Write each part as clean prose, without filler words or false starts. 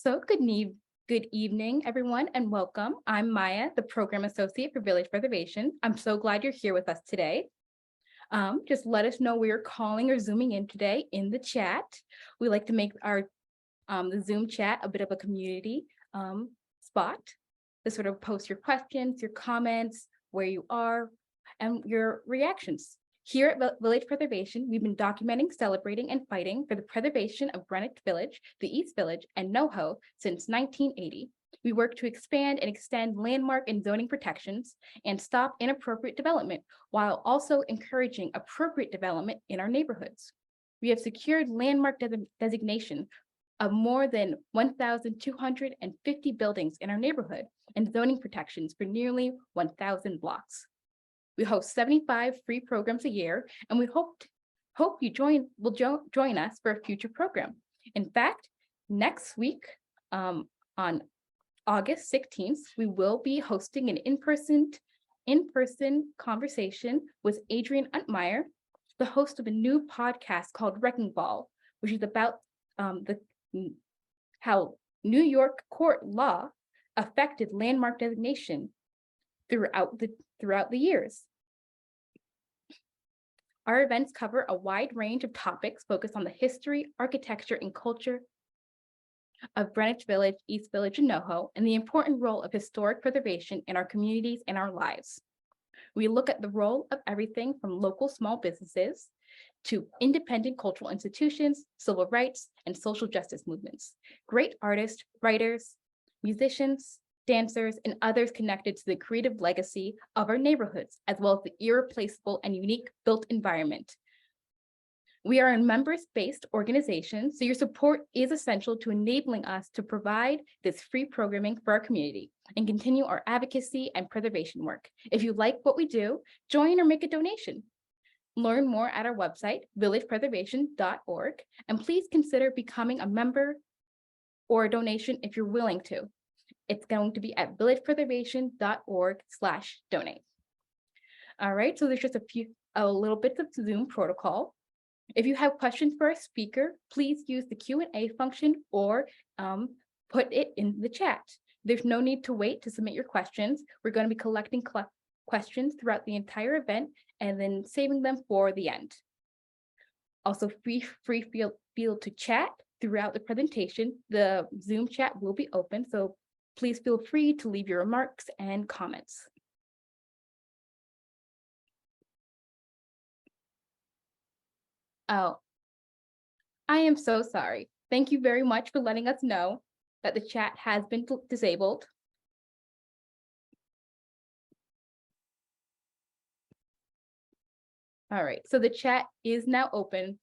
Good evening, everyone, and welcome. I'm Maya, the Program Associate for Village Preservation. I'm so glad you're here with us today. Just let us know where you're calling or zooming in today in the chat. We like to make our the Zoom chat a bit of a community spot to sort of post your questions, your comments, where you are, and your reactions. Here at Village Preservation, we've been documenting, celebrating, and fighting for the preservation of Greenwich Village, the East Village, and NoHo since 1980. We work to expand and extend landmark and zoning protections and stop inappropriate development while also encouraging appropriate development in our neighborhoods. We have secured landmark designation of more than 1,250 buildings in our neighborhood and zoning protections for nearly 1,000 blocks. We host 75 free programs a year, and we hope you will join us for a future program. In fact, next week, on August 16th, we will be hosting an in-person conversation with Adrian Untmeyer, the host of a new podcast called Wrecking Ball, which is about how New York court law affected landmark designation throughout the years. Our events cover a wide range of topics focused on the history, architecture, and culture of Greenwich Village, East Village, and NoHo, and the important role of historic preservation in our communities and our lives. We look at the role of everything from local small businesses to independent cultural institutions, civil rights, and social justice movements. Great artists, writers, musicians, dancers, and others connected to the creative legacy of our neighborhoods, as well as the irreplaceable and unique built environment. We are a members-based organization, so your support is essential to enabling us to provide this free programming for our community and continue our advocacy and preservation work. If you like what we do, join or make a donation. Learn more at our website, villagepreservation.org, and please consider becoming a member or a donation if you're willing to. It's going to be at villagepreservation.org/donate. All right, so there's just a little bit of Zoom protocol. If you have questions for our speaker, please use the Q&A function or put it in the chat. There's no need to wait to submit your questions. We're going to be collecting questions throughout the entire event and then saving them for the end. Also, feel to chat throughout the presentation. The Zoom chat will be open, so please feel free to leave your remarks and comments. Oh, I am so sorry. Thank you very much for letting us know that the chat has been disabled. All right, so the chat is now open.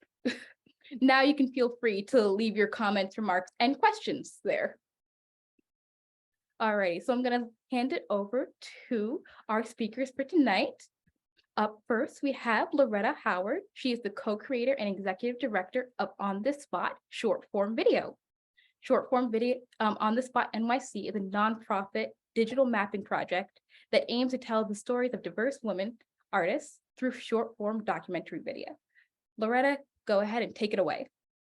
Now you can feel free to leave your comments, remarks, and questions there. All right, so I'm gonna hand it over to our speakers for tonight. Up first, we have Loretta Howard. She is the co-creator and executive director of On This Spot short form video. Short form video On This Spot NYC is a nonprofit digital mapping project that aims to tell the stories of diverse women artists through short form documentary video. Loretta, go ahead and take it away.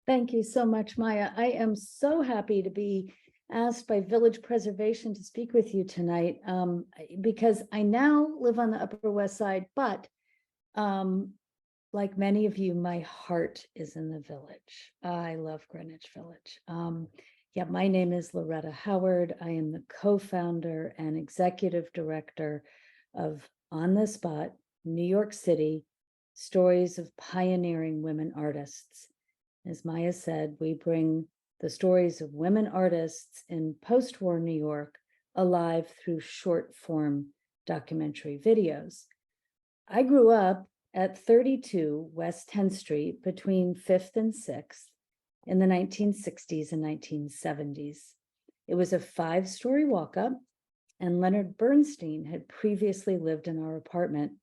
Thank you so much, Maya. I am so happy to be asked by Village Preservation to speak with you tonight because I now live on the Upper West Side, but like many of you, my heart is in the village. I love Greenwich Village. Yeah, my name is Loretta Howard. I am the co-founder and executive director of On the Spot, New York City, Stories of Pioneering Women Artists. As Maya said, we bring the stories of women artists in post-war New York alive through short form documentary videos. I grew up at 32 West 10th Street between 5th and 6th in the 1960s and 1970s. It was a 5-story walk-up, and Leonard Bernstein had previously lived in our apartment.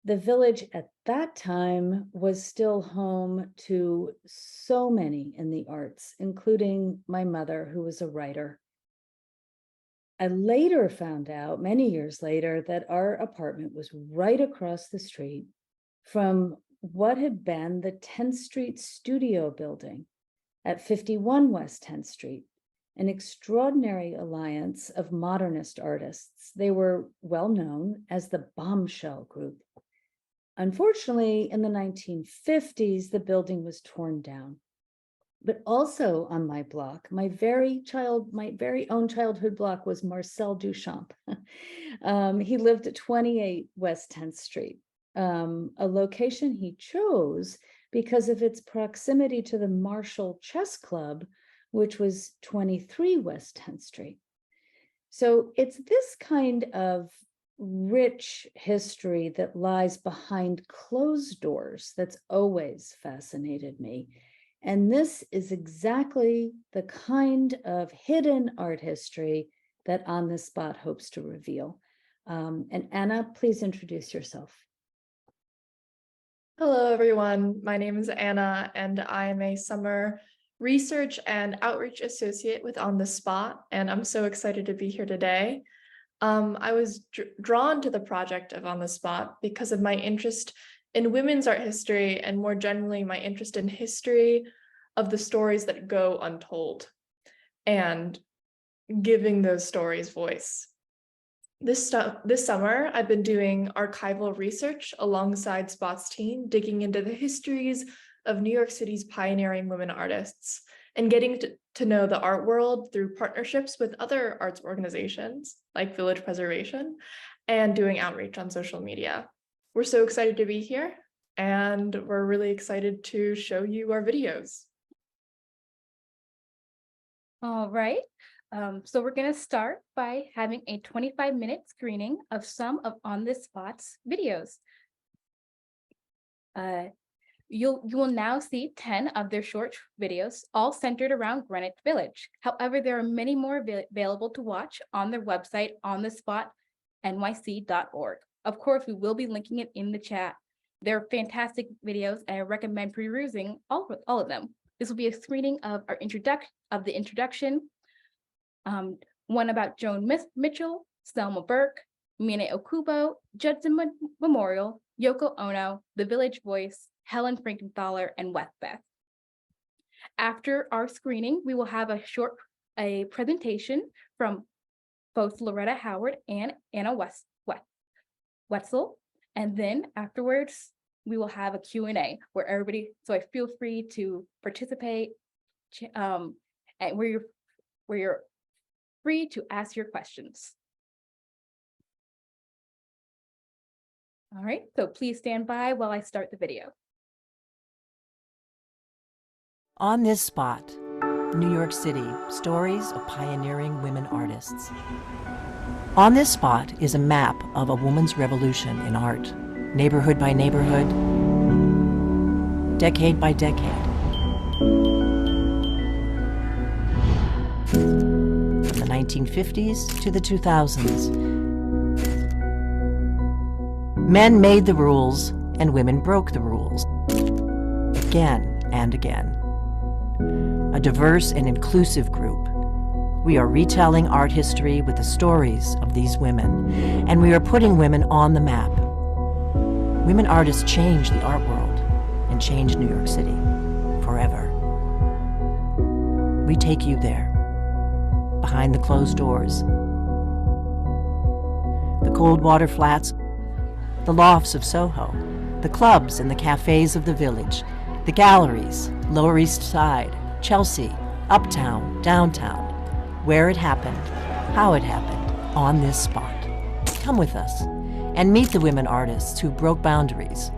The village at that time was still home to so many in the arts, including my mother, who was a writer. I later found out, many years later, that our apartment was right across the street from what had been the 10th Street studio building at 51 West 10th Street. an extraordinary alliance of modernist artists. They were well known as the Bombshell Group. Unfortunately, in the 1950s, the building was torn down. But also on my block, my very own childhood block was Marcel Duchamp. He lived at 28 West 10th Street, a location he chose because of its proximity to the Marshall Chess Club, which was 23 West 10th Street. So it's this kind of rich history that lies behind closed doors that's always fascinated me. And this is exactly the kind of hidden art history that On This Spot hopes to reveal. And Anna, please introduce yourself. Hello, everyone. My name is Anna, and I am a summer research and outreach associate with On The Spot, and I'm so excited to be here today. I was drawn to the project of On The Spot because of my interest in women's art history and more generally my interest in history of the stories that go untold and giving those stories voice. This summer, I've been doing archival research alongside Spot's team, digging into the histories of New York City's pioneering women artists and getting to know the art world through partnerships with other arts organizations like Village Preservation and doing outreach on social media. We're so excited to be here, and we're really excited to show you our videos. All right. So we're going to start by having a 25-minute screening of some of On This Spot's videos. You will now see 10 of their short videos, all centered around Greenwich Village. However, there are many more available to watch on their website, onthespotnyc.org. Of course, we will be linking it in the chat. They're fantastic videos, and I recommend perusing all of them. This will be a screening of the introduction, one about Joan Mitchell, Selma Burke, Mine Okubo, Judson Memorial, Yoko Ono, The Village Voice, Helen Frankenthaler, and Beth. After our screening, we will have a presentation from both Loretta Howard and Anna Wetzel, and then afterwards we will have a Q&A where everybody. So I feel free to participate, and where you're free to ask your questions. All right, so please stand by while I start the video. On This Spot, New York City, stories of pioneering women artists. On This Spot is a map of a woman's revolution in art, neighborhood by neighborhood, decade by decade. From the 1950s to the 2000s. Men made the rules and women broke the rules. Again and again. A diverse and inclusive group. We are retelling art history with the stories of these women, and we are putting women on the map. Women artists change the art world and change New York City forever. We take you there, behind the closed doors, the Coldwater Flats, the lofts of SoHo, the clubs and the cafes of the Village, the galleries, Lower East Side, Chelsea, Uptown, Downtown, where it happened, how it happened, on this spot. Come with us and meet the women artists who broke boundaries,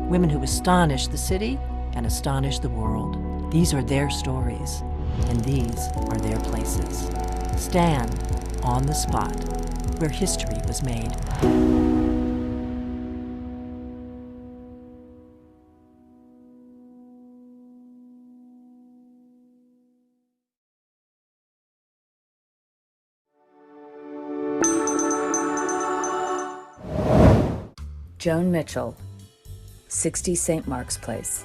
women who astonished the city and astonished the world. These are their stories, and these are their places. Stand on the spot where history was made. Joan Mitchell, 60 St. Mark's Place.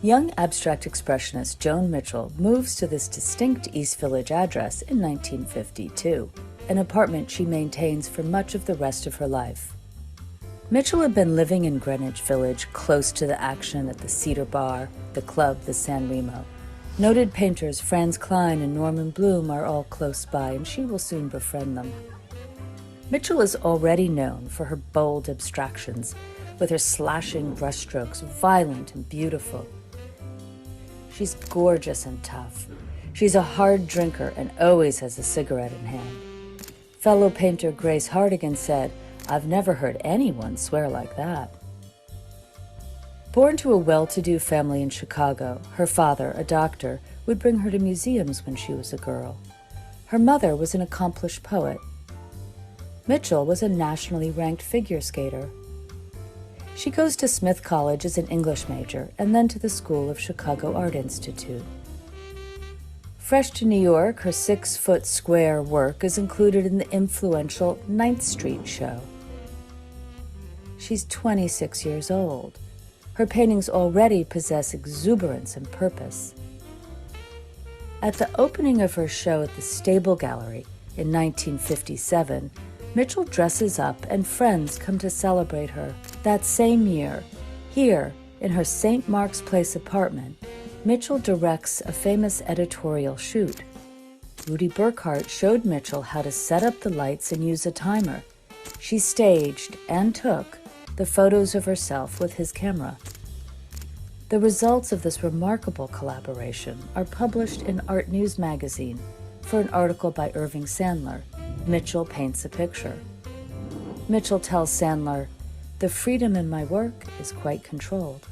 Young abstract expressionist Joan Mitchell moves to this distinct East Village address in 1952, an apartment she maintains for much of the rest of her life. Mitchell had been living in Greenwich Village close to the action at the Cedar Bar, the club, the San Remo. Noted painters Franz Kline and Norman Bloom are all close by, and she will soon befriend them. Mitchell is already known for her bold abstractions, with her slashing brushstrokes, violent and beautiful. She's gorgeous and tough. She's a hard drinker and always has a cigarette in hand. Fellow painter Grace Hardigan said, "I've never heard anyone swear like that." Born to a well-to-do family in Chicago, her father, a doctor, would bring her to museums when she was a girl. Her mother was an accomplished poet. Mitchell was a nationally ranked figure skater. She goes to Smith College as an English major and then to the School of Chicago Art Institute. Fresh to New York, her 6-foot square work is included in the influential 9th Street show. She's 26 years old. Her paintings already possess exuberance and purpose. At the opening of her show at the Stable Gallery in 1957, Mitchell dresses up and friends come to celebrate her. That same year, here in her St. Mark's Place apartment, Mitchell directs a famous editorial shoot. Rudy Burkhart showed Mitchell how to set up the lights and use a timer. She staged and took the photos of herself with his camera. The results of this remarkable collaboration are published in Art News magazine for an article by Irving Sandler, Mitchell Paints a Picture. Mitchell tells Sandler, "The freedom in my work is quite controlled."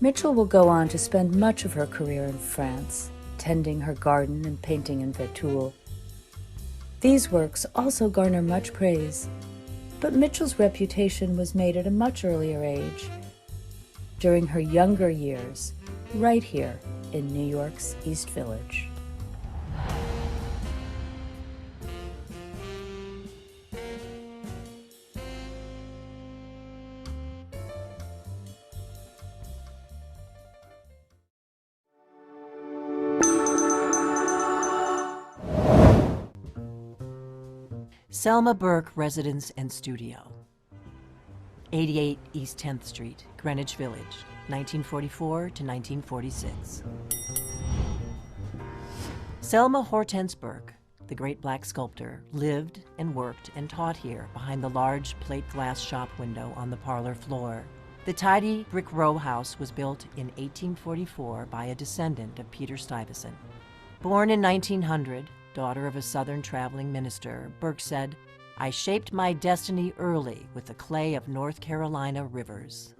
Mitchell will go on to spend much of her career in France, tending her garden and painting in Vetoul. These works also garner much praise, but Mitchell's reputation was made at a much earlier age, during her younger years, right here in New York's East Village. Selma Burke Residence and Studio, 88 East 10th Street, Greenwich Village, 1944 to 1946. Selma Hortense Burke, the great black sculptor, lived and worked and taught here behind the large plate glass shop window on the parlor floor. The tidy brick row house was built in 1844 by a descendant of Peter Stuyvesant. Born in 1900, daughter of a Southern traveling minister, Burke said, "I shaped my destiny early with the clay of North Carolina rivers."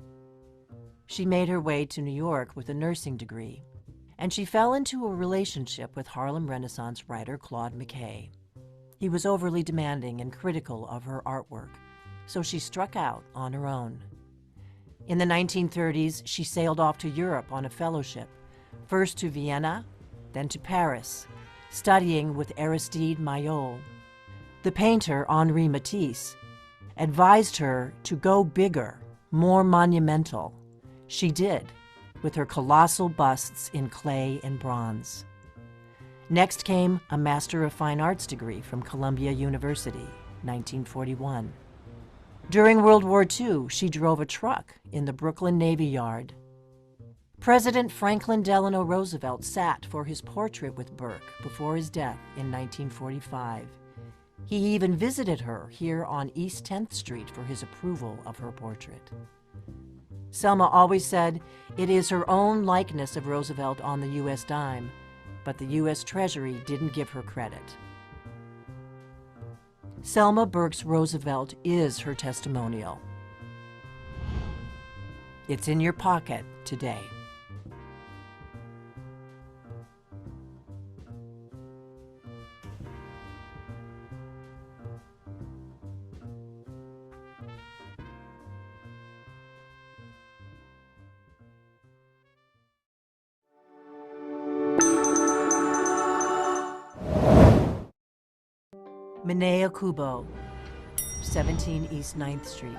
She made her way to New York with a nursing degree, and she fell into a relationship with Harlem Renaissance writer Claude McKay. He was overly demanding and critical of her artwork, so she struck out on her own. In the 1930s, she sailed off to Europe on a fellowship, first to Vienna, then to Paris, studying with Aristide Maillol. The painter, Henri Matisse, advised her to go bigger, more monumental. She did, with her colossal busts in clay and bronze. Next came a Master of Fine Arts degree from Columbia University, 1941. During World War II, she drove a truck in the Brooklyn Navy Yard. President Franklin Delano Roosevelt sat for his portrait with Burke before his death in 1945. He even visited her here on East 10th Street for his approval of her portrait. Selma always said it is her own likeness of Roosevelt on the U.S. dime, but the U.S. Treasury didn't give her credit. Selma Burke's Roosevelt is her testimonial. It's in your pocket today. Mineo Kubo, 17 East 9th Street.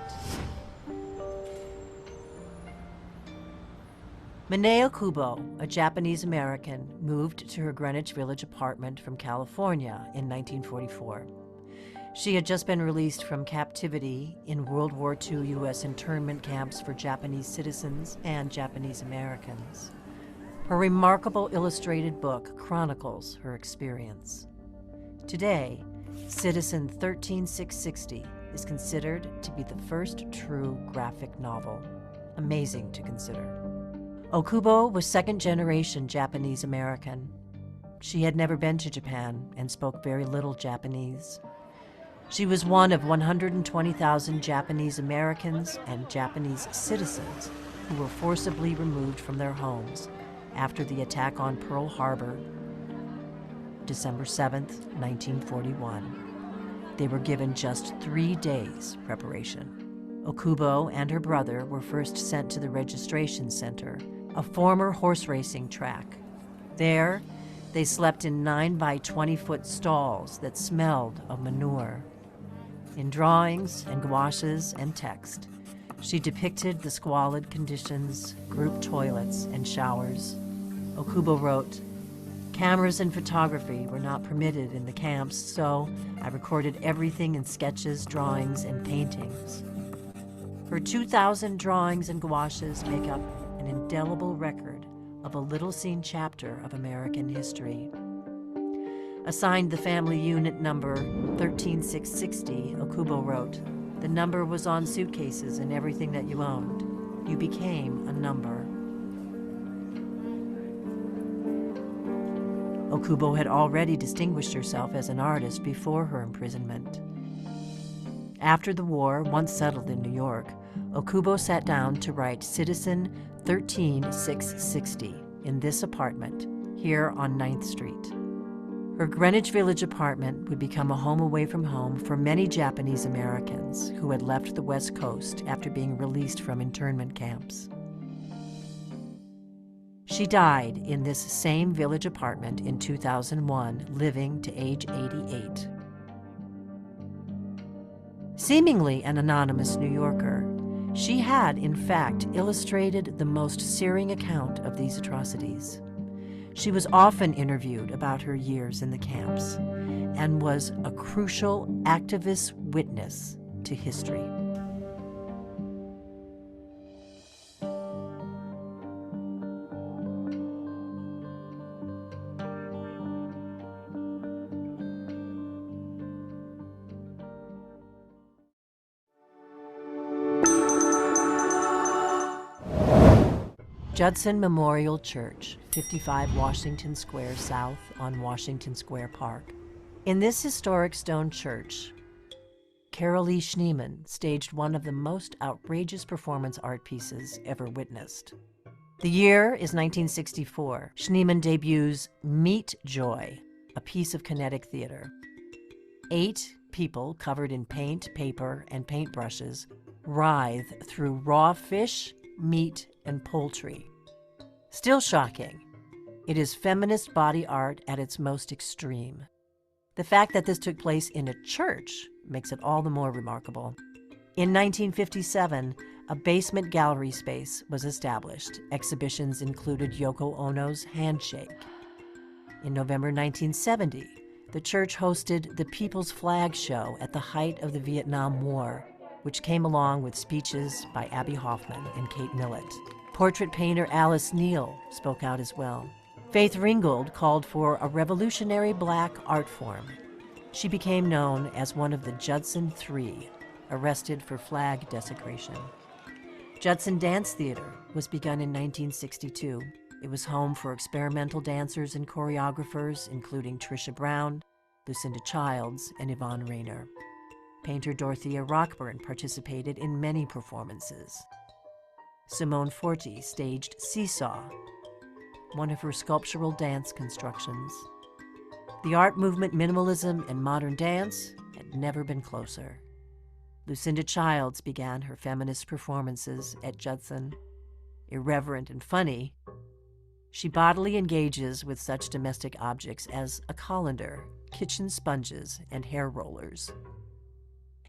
Mineo Kubo, a Japanese American, moved to her Greenwich Village apartment from California in 1944. She had just been released from captivity in World War II U.S. internment camps for Japanese citizens and Japanese Americans. Her remarkable illustrated book chronicles her experience. Today, Citizen 13660 is considered to be the first true graphic novel. Amazing to consider. Okubo was second-generation Japanese American. She had never been to Japan and spoke very little Japanese. She was one of 120,000 Japanese Americans and Japanese citizens who were forcibly removed from their homes after the attack on Pearl Harbor, December 7th, 1941. They were given just 3 days preparation. Okubo and her brother were first sent to the registration center, a former horse racing track. There, they slept in 9 by 20-foot stalls that smelled of manure. In drawings and gouaches and text, she depicted the squalid conditions, group toilets, and showers. Okubo wrote, "Cameras and photography were not permitted in the camps, so I recorded everything in sketches, drawings, and paintings." Her 2,000 drawings and gouaches make up an indelible record of a little-seen chapter of American history. Assigned the family unit number 13660, Okubo wrote, "The number was on suitcases and everything that you owned. You became a number." Okubo had already distinguished herself as an artist before her imprisonment. After the war, once settled in New York, Okubo sat down to write Citizen 13660 in this apartment, here on 9th Street. Her Greenwich Village apartment would become a home away from home for many Japanese Americans who had left the West Coast after being released from internment camps. She died in this same village apartment in 2001, living to age 88. Seemingly an anonymous New Yorker, she had, in fact, illustrated the most searing account of these atrocities. She was often interviewed about her years in the camps and was a crucial activist witness to history. Judson Memorial Church, 55 Washington Square South on Washington Square Park. In this historic stone church, Carol E. Schneemann staged one of the most outrageous performance art pieces ever witnessed. The year is 1964. Schneemann debuts Meet Joy, a piece of kinetic theater. 8 people covered in paint, paper, and paintbrushes writhe through raw fish, meat, and poultry. Still shocking, it is feminist body art at its most extreme. The fact that this took place in a church makes it all the more remarkable. In 1957, a basement gallery space was established. Exhibitions included Yoko Ono's Handshake. In November 1970, the church hosted the People's Flag Show at the height of the Vietnam War, which came along with speeches by Abby Hoffman and Kate Millett. Portrait painter Alice Neal spoke out as well. Faith Ringgold called for a revolutionary black art form. She became known as one of the Judson Three, arrested for flag desecration. Judson Dance Theater was begun in 1962. It was home for experimental dancers and choreographers, including Trisha Brown, Lucinda Childs, and Yvonne Rainer. Painter Dorothea Rockburn participated in many performances. Simone Forti staged Seesaw, one of her sculptural dance constructions. The art movement, minimalism, and modern dance had never been closer. Lucinda Childs began her feminist performances at Judson. Irreverent and funny, she bodily engages with such domestic objects as a colander, kitchen sponges, and hair rollers.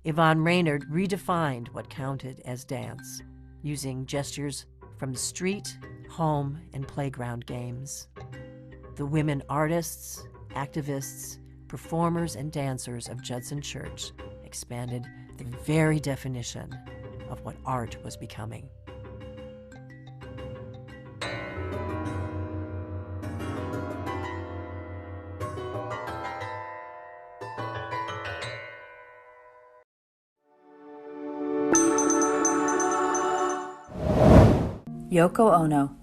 Yvonne Rainer redefined what counted as dance, using gestures from the street, home, and playground games. The women artists, activists, performers, and dancers of Judson Church expanded the very definition of what art was becoming. Yoko Ono.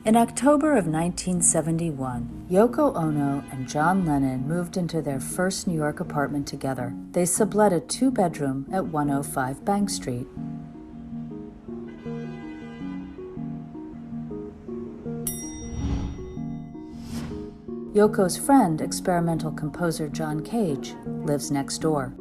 In October of 1971, Yoko Ono and John Lennon moved into their first New York apartment together. They sublet a 2-bedroom at 105 Bank Street. Yoko's friend, experimental composer John Cage, lives next door.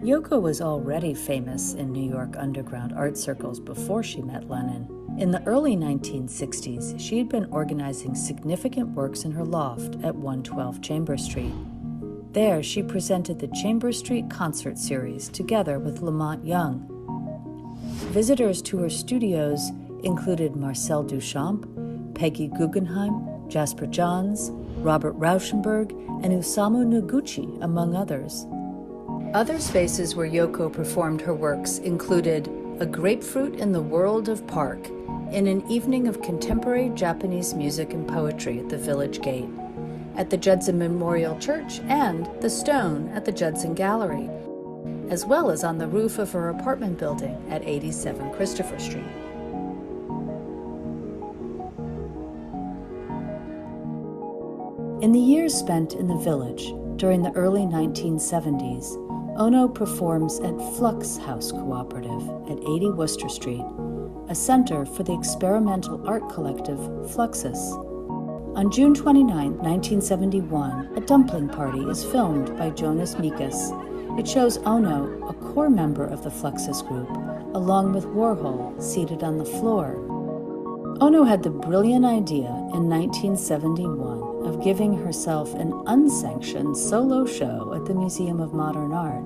Yoko was already famous in New York underground art circles before she met Lennon. In the early 1960s, she had been organizing significant works in her loft at 112 Chambers Street. There, she presented the Chambers Street Concert Series together with Lamont Young. Visitors to her studios included Marcel Duchamp, Peggy Guggenheim, Jasper Johns, Robert Rauschenberg, and Osamu Noguchi, among others. Other spaces where Yoko performed her works included A Grapefruit in the World of Park, in an evening of contemporary Japanese music and poetry at the Village Gate, at the Judson Memorial Church, and The Stone at the Judson Gallery, as well as on the roof of her apartment building at 87 Christopher Street. In the years spent in the Village during the early 1970s, Ono performs at Flux House Cooperative at 80 Worcester Street, a center for the experimental art collective Fluxus. On June 29, 1971, a dumpling party is filmed by Jonas Mekas. It shows Ono, a core member of the Fluxus group, along with Warhol, seated on the floor. Ono had the brilliant idea in 1971 of giving herself an unsanctioned solo show at the Museum of Modern Art.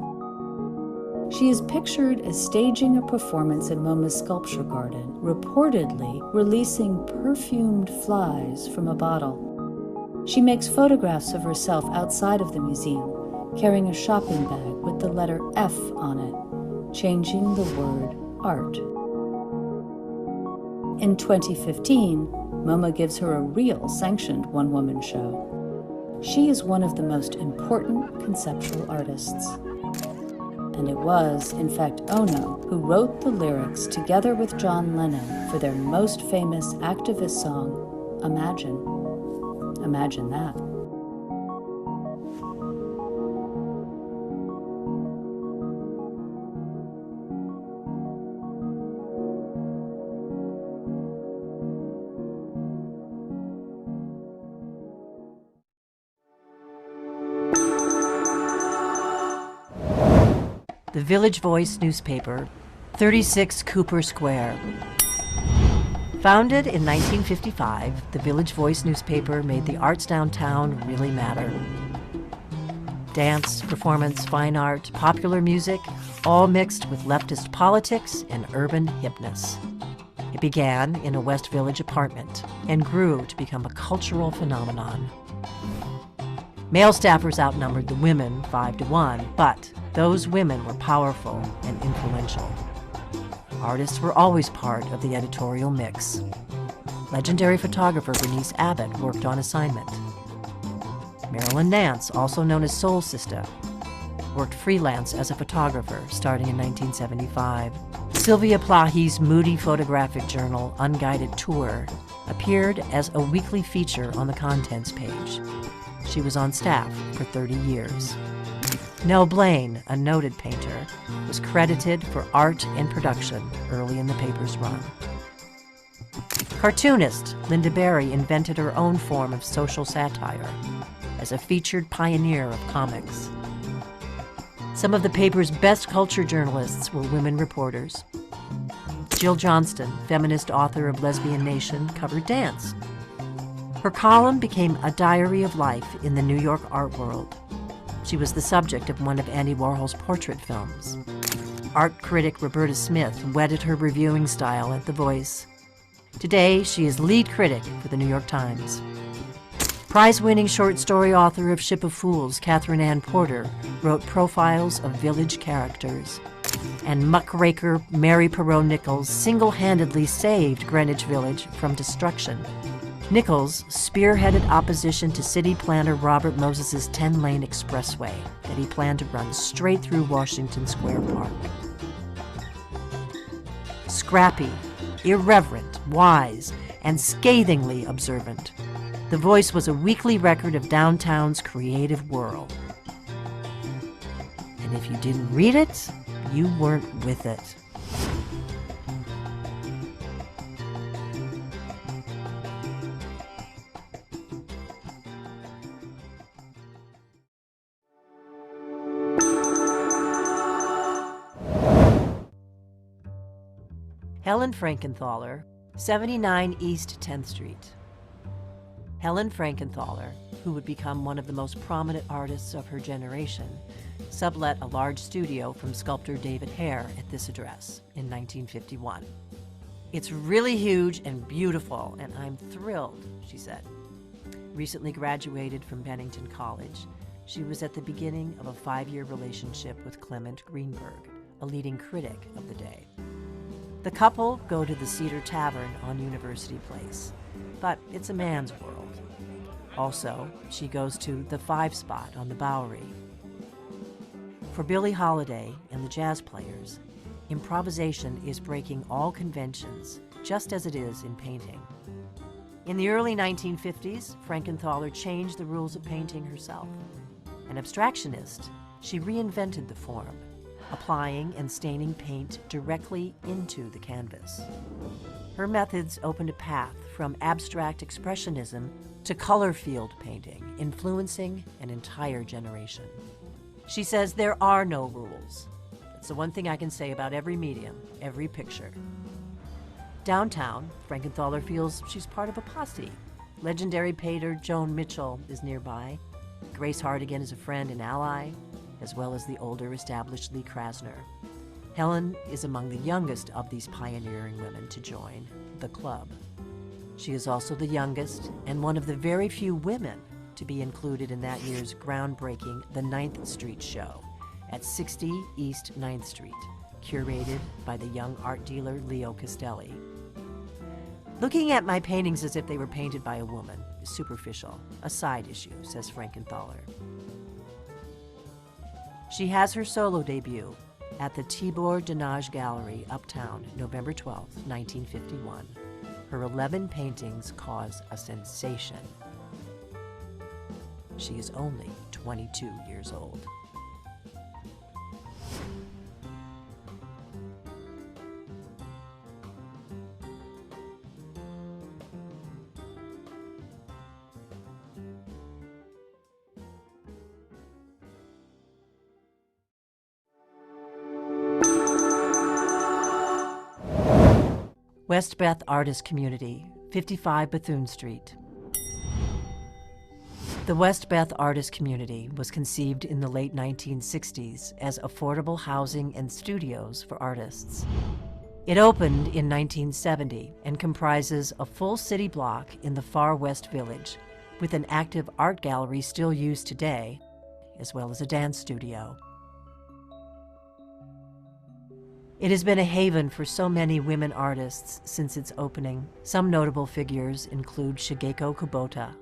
She is pictured as staging a performance in MoMA's Sculpture Garden, reportedly releasing perfumed flies from a bottle. She makes photographs of herself outside of the museum, carrying a shopping bag with the letter F on it, changing the word art. In 2015, MoMA gives her a real sanctioned one-woman show. She is one of the most important conceptual artists. And it was, in fact, Ono who wrote the lyrics together with John Lennon for their most famous activist song, Imagine. Imagine that. The Village Voice newspaper, 36 Cooper Square. Founded in 1955, the Village Voice newspaper made the arts downtown really matter. Dance, performance, fine art, popular music, all mixed with leftist politics and urban hipness. It began in a West Village apartment and grew to become a cultural phenomenon. Male staffers outnumbered the women 5-1, but those women were powerful and influential. Artists were always part of the editorial mix. Legendary photographer Bernice Abbott worked on assignment. Marilyn Nance, also known as Soul Sister, worked freelance as a photographer starting in 1975. Sylvia Plahy's moody photographic journal, Unguided Tour, appeared as a weekly feature on the contents page. She was on staff for 30 years. Nell Blaine, a noted painter, was credited for art and production early in the paper's run. Cartoonist Linda Berry invented her own form of social satire as a featured pioneer of comics. Some of the paper's best culture journalists were women reporters. Jill Johnston, feminist author of Lesbian Nation, covered dance. Her column became a diary of life in the New York art world. She was the subject of one of Andy Warhol's portrait films. Art critic Roberta Smith wedded her reviewing style at The Voice. Today, she is lead critic for the New York Times. Prize-winning short story author of Ship of Fools, Catherine Ann Porter, wrote profiles of village characters. And muckraker Mary Perot Nichols single-handedly saved Greenwich Village from destruction. Nichols spearheaded opposition to city planner Robert Moses's 10-lane expressway that he planned to run straight through Washington Square Park. Scrappy, irreverent, wise, and scathingly observant. The Voice was a weekly record of downtown's creative world. And if you didn't read it, you weren't with it. Helen Frankenthaler, 79 East 10th Street. Helen Frankenthaler, who would become one of the most prominent artists of her generation, sublet a large studio from sculptor David Hare at this address in 1951. "It's really huge and beautiful, and I'm thrilled," she said. Recently graduated from Bennington College, she was at the beginning of a 5-year relationship with Clement Greenberg, a leading critic of the day. The couple go to the Cedar Tavern on University Place, but it's a man's world. Also, she goes to the 5 Spot on the Bowery. For Billie Holiday and the jazz players, improvisation is breaking all conventions, just as it is in painting. In the early 1950s, Frankenthaler changed the rules of painting herself. An abstractionist, she reinvented the form, applying and staining paint directly into the canvas. Her methods opened a path from abstract expressionism to color field painting, influencing an entire generation. She says there are no rules. It's the one thing I can say about every medium, every picture. Downtown, Frankenthaler feels she's part of a posse. Legendary painter Joan Mitchell is nearby. Grace Hardigan is a friend and ally, as well as the older established Lee Krasner. Helen is among the youngest of these pioneering women to join the club. She is also the youngest and one of the very few women to be included in that year's groundbreaking The 9th Street Show at 60 East 9th Street, curated by the young art dealer Leo Castelli. "Looking at my paintings as if they were painted by a woman is superficial, a side issue," says Frankenthaler. She has her solo debut at the Tibor Denage Gallery, Uptown, November 12, 1951. Her 11 paintings cause a sensation. She is only 22 years old. West Beth Artist Community, 55 Bethune Street. The West Beth Artist Community was conceived in the late 1960s as affordable housing and studios for artists. It opened in 1970 and comprises a full city block in the far West Village, with an active art gallery still used today, as well as a dance studio. It has been a haven for so many women artists since its opening. Some notable figures include Shigeko Kubota,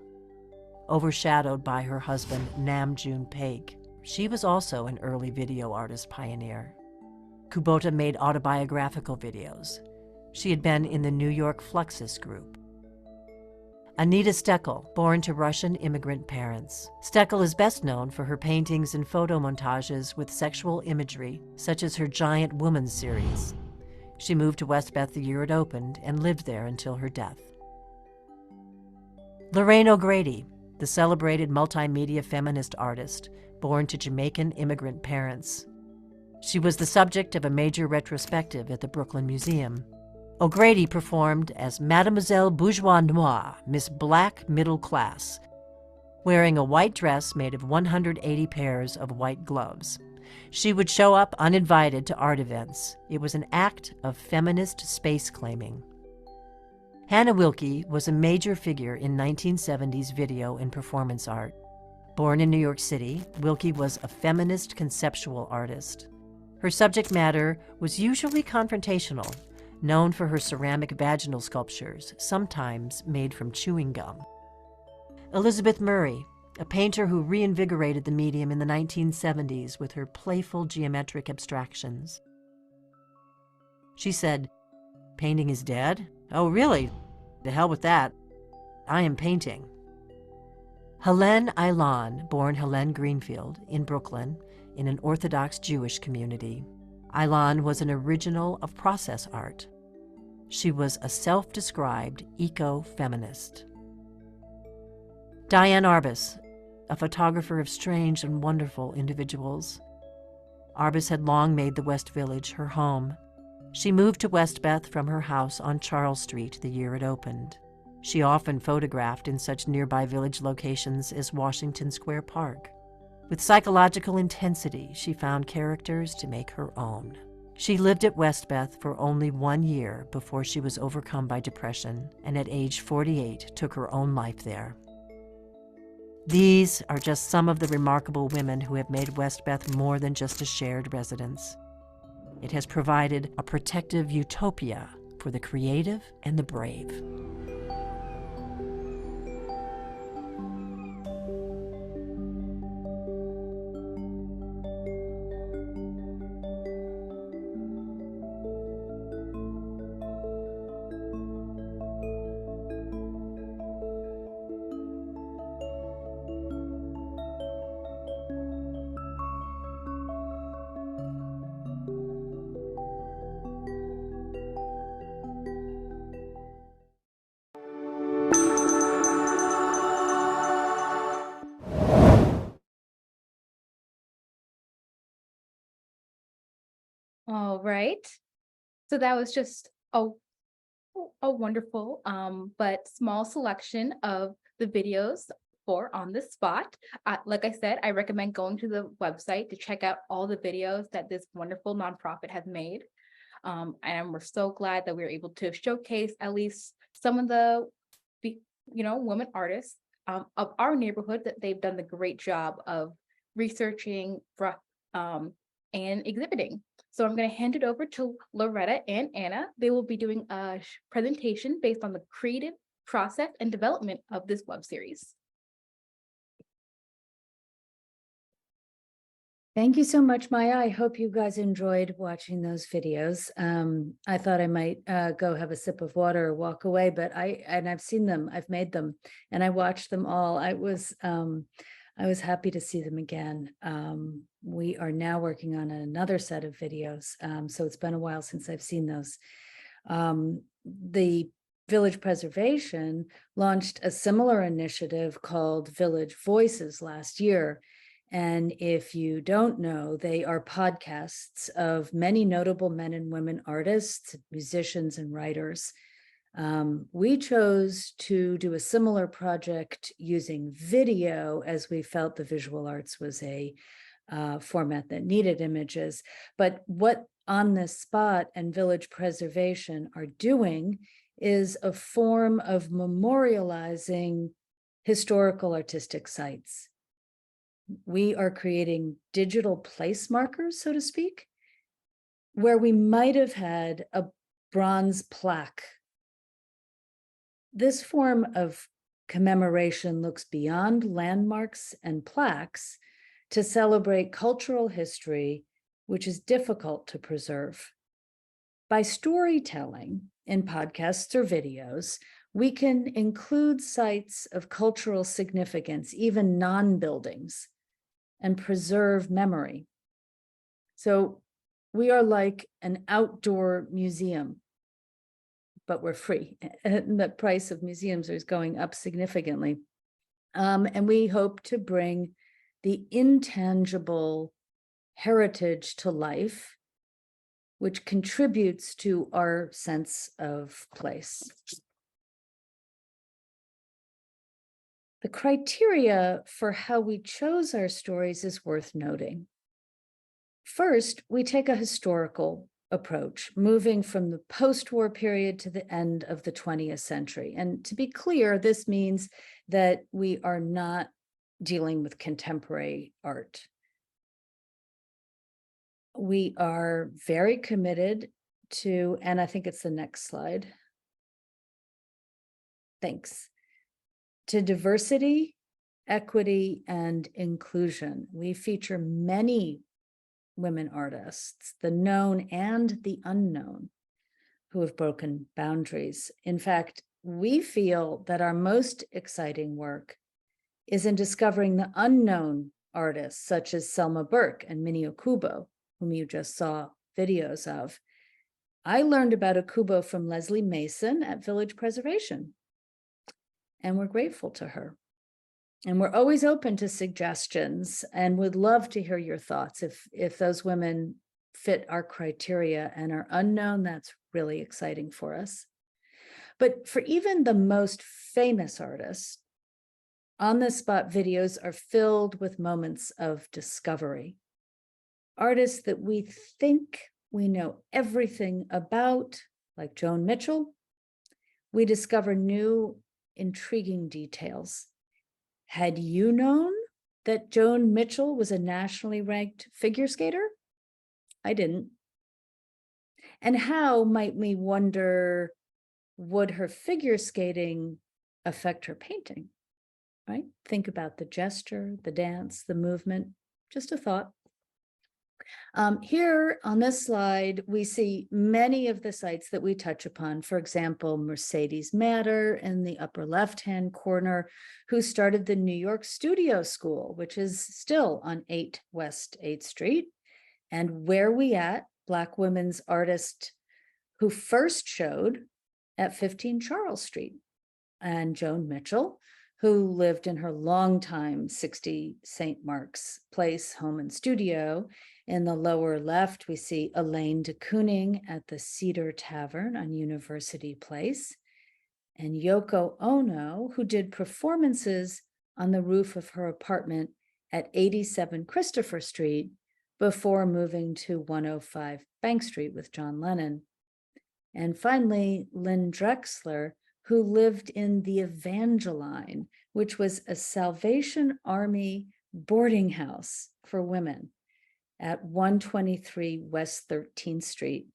overshadowed by her husband Nam June Paik. She was also an early video artist pioneer. Kubota made autobiographical videos. She had been in the New York Fluxus group. Anita Steckel, born to Russian immigrant parents. Steckel is best known for her paintings and photo montages with sexual imagery, such as her Giant Woman series. She moved to West Beth the year it opened and lived there until her death. Lorraine O'Grady, the celebrated multimedia feminist artist, born to Jamaican immigrant parents. She was the subject of a major retrospective at the Brooklyn Museum. O'Grady performed as Mademoiselle Bourgeois Noire, Miss Black Middle Class, wearing a white dress made of 180 pairs of white gloves. She would show up uninvited to art events. It was an act of feminist space claiming. Hannah Wilke was a major figure in 1970s video and performance art. Born in New York City, Wilke was a feminist conceptual artist. Her subject matter was usually confrontational, known for her ceramic vaginal sculptures, sometimes made from chewing gum. Elizabeth Murray, a painter who reinvigorated the medium in the 1970s with her playful geometric abstractions. She said, Painting is dead? Oh, really? The hell with that. I am painting. Helene Aylan, born Helene Greenfield in Brooklyn, in an Orthodox Jewish community. Aylan was an original of process art. She was a self-described eco-feminist. Diane Arbus, a photographer of strange and wonderful individuals. Arbus had long made the West Village her home. She moved to Westbeth from her house on Charles Street the year it opened. She often photographed in such nearby village locations as Washington Square Park. With psychological intensity, she found characters to make her own. She lived at Westbeth for only 1 year before she was overcome by depression, and at age 48 took her own life there. These are just some of the remarkable women who have made Westbeth more than just a shared residence. It has provided a protective utopia for the creative and the brave. All right. So that was just a wonderful but small selection of the videos for On the Spot. Like I said, I recommend going to the website to check out all the videos that this wonderful nonprofit has made. And we're so glad that we were able to showcase at least some of the women artists of our neighborhood, that they've done the great job of researching and exhibiting. So I'm going to hand it over to Loretta and Anna. They will be doing a presentation based on the creative process and development of this web series. Thank you so much, Maya. I hope you guys enjoyed watching those videos. I thought I might go have a sip of water or walk away, but I've seen them, I've made them, and I watched them all. I was happy to see them again. We are now working on another set of videos, so it's been a while since I've seen those. The Village Preservation launched a similar initiative called Village Voices last year. And if you don't know, they are podcasts of many notable men and women artists, musicians, and writers. We chose to do a similar project using video, as we felt the visual arts was a format that needed images. But what On This Spot and Village Preservation are doing is a form of memorializing historical artistic sites. We are creating digital place markers, so to speak, where we might have had a bronze plaque. This form of commemoration looks beyond landmarks and plaques to celebrate cultural history, which is difficult to preserve. By storytelling in podcasts or videos, we can include sites of cultural significance, even non-buildings, and preserve memory. So we are like an outdoor museum, but we're free. And the price of museums is going up significantly. And we hope to bring the intangible heritage to life, which contributes to our sense of place. The criteria for how we chose our stories is worth noting. First, we take a historical approach, moving from the post-war period to the end of the 20th century. And to be clear, this means that we are not dealing with contemporary art. We are very committed to, and I think it's the next slide. Thanks. To diversity, equity, and inclusion. We feature many women artists, the known and the unknown. who have broken boundaries. In fact, we feel that our most exciting work is in discovering the unknown artists such as Selma Burke and Minnie Okubo, whom you just saw videos of. I learned about Okubo from Leslie Mason at Village Preservation, and we're grateful to her. And we're always open to suggestions and would love to hear your thoughts. If those women fit our criteria and are unknown, that's really exciting for us. But for even the most famous artists, On the Spot videos are filled with moments of discovery. Artists that we think we know everything about, like Joan Mitchell, we discover new, intriguing details. Had you known that Joan Mitchell was a nationally ranked figure skater? I didn't. And how, might we wonder, would her figure skating affect her painting? Right? Think about the gesture, the dance, the movement, just a thought. Here on this slide, we see many of the sites that we touch upon. For example, Mercedes Matter in the upper left-hand corner, who started the New York Studio School, which is still on 8 West 8th Street. And Where We At, Black women's artist who first showed at 15 Charles Street. And Joan Mitchell, who lived in her longtime 60 St. Mark's Place home and studio. In the lower left, we see Elaine de Kooning at the Cedar Tavern on University Place, and Yoko Ono, who did performances on the roof of her apartment at 87 Christopher Street before moving to 105 Bank Street with John Lennon. And finally, Lynn Drexler, who lived in the Evangeline, which was a Salvation Army boarding house for women at 123 West 13th Street,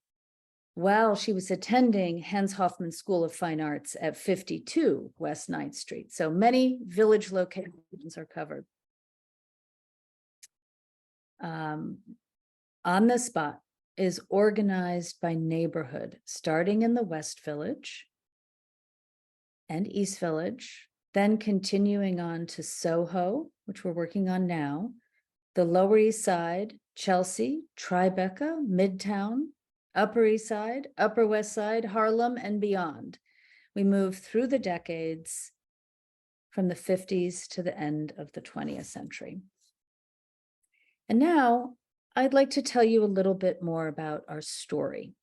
while she was attending Hans Hofmann School of Fine Arts at 52 West 9th Street. So many village locations are covered. On the Spot is organized by neighborhood, starting in the West Village and East Village, then continuing on to SoHo, which we're working on now, the Lower East Side, Chelsea, TriBeCa, Midtown, Upper East Side, Upper West Side, Harlem, and beyond. We move through the decades from the 50s to the end of the 20th century. And now I'd like to tell you a little bit more about our story.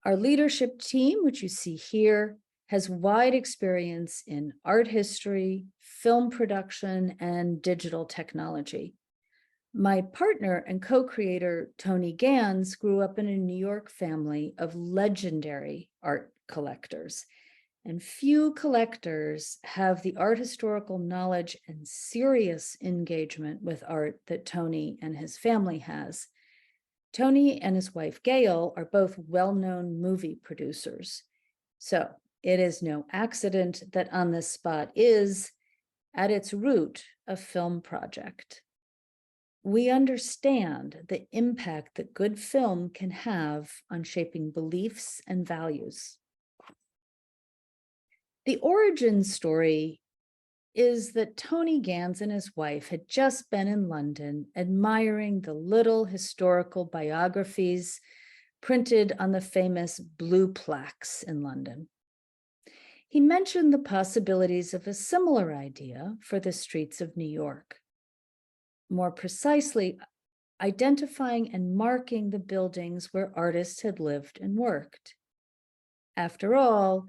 Our leadership team, which you see here, has wide experience in art history, film production, and digital technology. My partner and co-creator, Tony Gans, grew up in a New York family of legendary art collectors. And few collectors have the art historical knowledge and serious engagement with art that Tony and his family has. Tony and his wife, Gail, are both well-known movie producers. So it is no accident that On the Spot is, at its root, a film project. We understand the impact that good film can have on shaping beliefs and values. The origin story is that Tony Gans and his wife had just been in London admiring the little historical biographies printed on the famous blue plaques in London. He mentioned the possibilities of a similar idea for the streets of New York. More precisely, identifying and marking the buildings where artists had lived and worked. After all,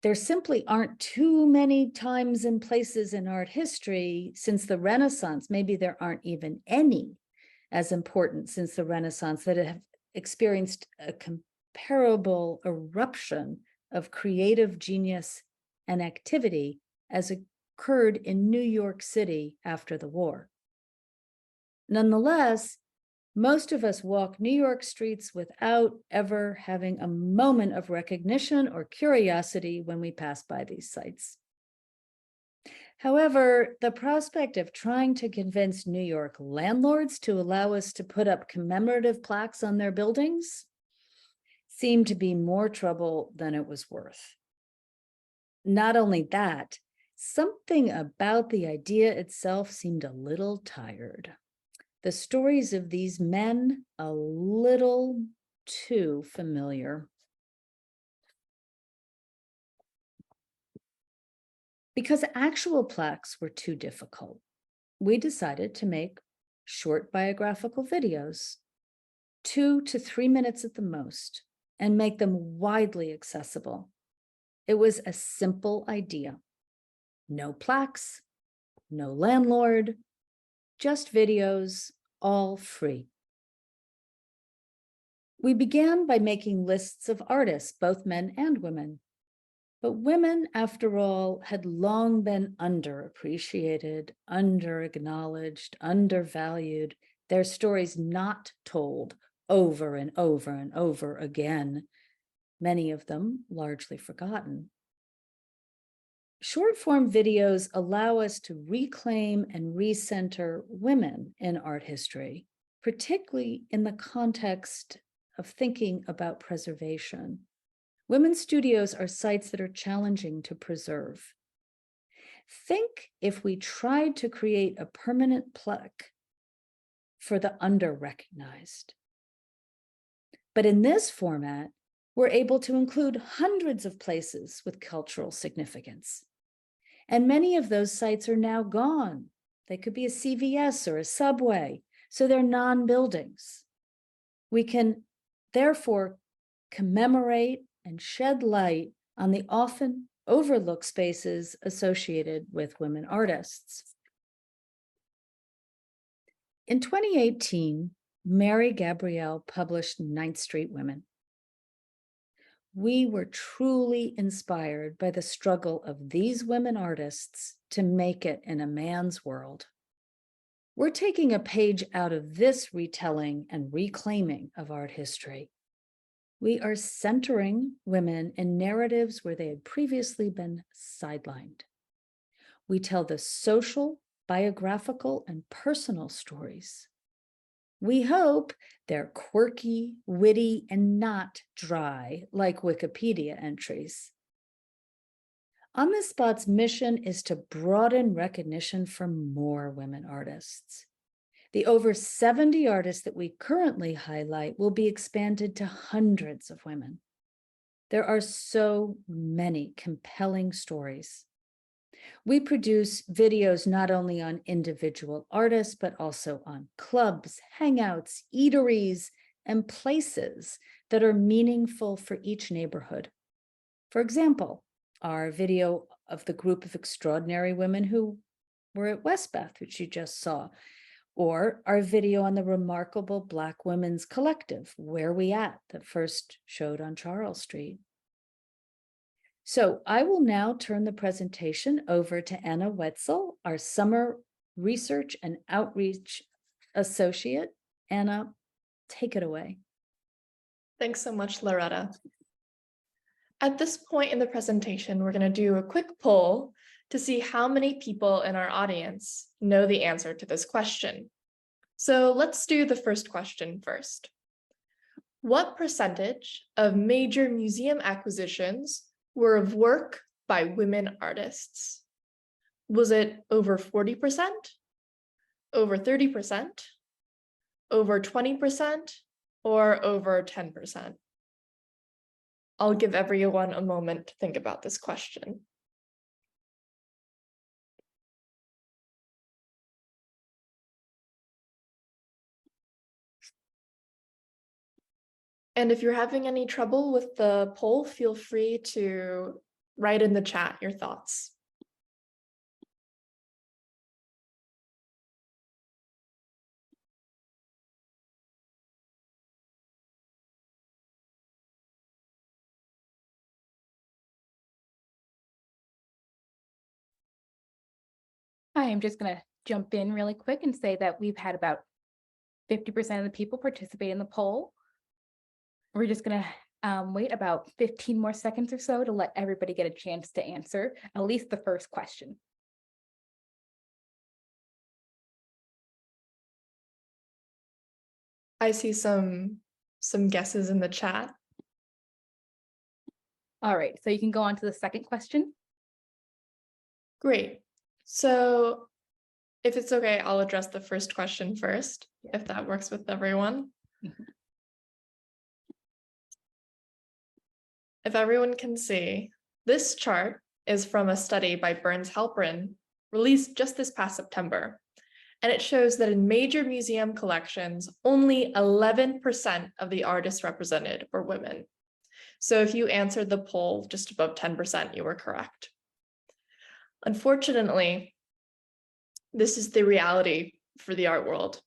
there simply aren't too many times and places in art history since the Renaissance, maybe there aren't even any as important since the Renaissance, that have experienced a comparable eruption of creative genius and activity as occurred in New York City after the war. Nonetheless, most of us walk New York streets without ever having a moment of recognition or curiosity when we pass by these sites. However, the prospect of trying to convince New York landlords to allow us to put up commemorative plaques on their buildings seemed to be more trouble than it was worth. Not only that, something about the idea itself seemed a little tired. The stories of these men, a little too familiar. Because actual plaques were too difficult, we decided to make short biographical videos, 2 to 3 minutes at the most, and make them widely accessible. It was a simple idea. No plaques, no landlord, just videos, all free. We began by making lists of artists, both men and women. But women, after all, had long been underappreciated, underacknowledged, undervalued, their stories not told over and over and over again, many of them largely forgotten. Short-form videos allow us to reclaim and recenter women in art history, particularly in the context of thinking about preservation. Women's studios are sites that are challenging to preserve. Think if we tried to create a permanent plaque for the under-recognized. But in this format, we're able to include hundreds of places with cultural significance. And many of those sites are now gone. They could be a CVS or a Subway, so they're non-buildings. We can therefore commemorate and shed light on the often overlooked spaces associated with women artists. In 2018, Mary Gabrielle published 9th Street Women. We were truly inspired by the struggle of these women artists to make it in a man's world. We're taking a page out of this retelling and reclaiming of art history. We are centering women in narratives where they had previously been sidelined. We tell the social, biographical, and personal stories. We hope they're quirky, witty, and not dry like Wikipedia entries. On This Spot's mission is to broaden recognition for more women artists. The over 70 artists that we currently highlight will be expanded to hundreds of women. There are so many compelling stories. We produce videos not only on individual artists, but also on clubs, hangouts, eateries, and places that are meaningful for each neighborhood. For example, our video of the group of extraordinary women who were at Westbeth, which you just saw, or our video on the remarkable Black Women's Collective, Where We At, that first showed on Charles Street. So I will now turn the presentation over to Anna Wetzel, our Summer Research and Outreach Associate. Anna, take it away. Thanks so much, Loretta. At this point in the presentation, we're going to do a quick poll to see how many people in our audience know the answer to this question. So let's do the first question first. What percentage of major museum acquisitions were of work by women artists? Was it over 40%, over 30%, over 20%, or over 10%? I'll give everyone a moment to think about this question. And if you're having any trouble with the poll, feel free to write in the chat your thoughts. I am just going to jump in really quick and say that we've had about 50% of the people participate in the poll. We're just going to wait about 15 more seconds or so to let everybody get a chance to answer at least the first question. I see some guesses in the chat. All right, so you can go on to the second question. Great. So if it's okay, I'll address the first question first, if that works with everyone. Mhm. If everyone can see, this chart is from a study by Burns Halperin, released just this past September. And it shows that in major museum collections, only 11% of the artists represented were women. So if you answered the poll just above 10%, you were correct. Unfortunately, this is the reality for the art world.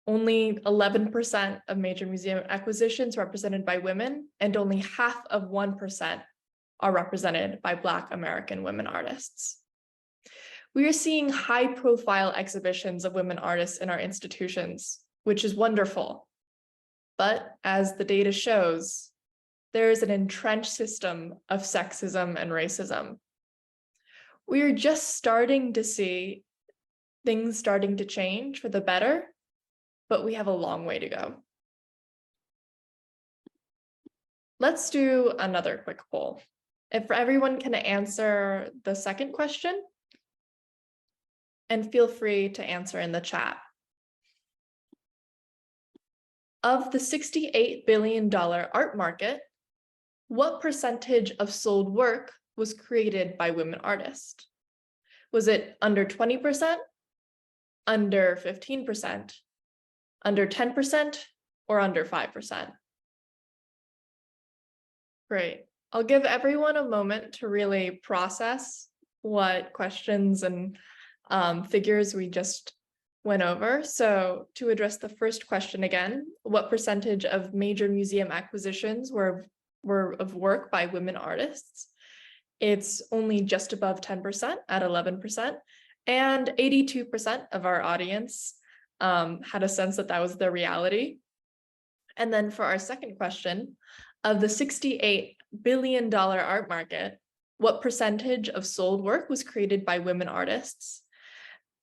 Only 11% of major museum acquisitions represented by women, and only 0.5% are represented by Black American women artists. We are seeing high-profile exhibitions of women artists in our institutions, which is wonderful. But as the data shows, there is an entrenched system of sexism and racism. We are just starting to see things starting to change for the better, but we have a long way to go. Let's do another quick poll. If everyone can answer the second question, and feel free to answer in the chat. Of the $68 billion art market, what percentage of sold work was created by women artists? Was it under 20%, under 15%, under 10%, or under 5%? Great. I'll give everyone a moment to really process what questions and figures we just went over. So to address the first question again, what percentage of major museum acquisitions were of work by women artists? It's only just above 10% at 11%, and 82% of our audience had a sense that that was the reality. And then for our second question, of the $68 billion art market, what percentage of sold work was created by women artists?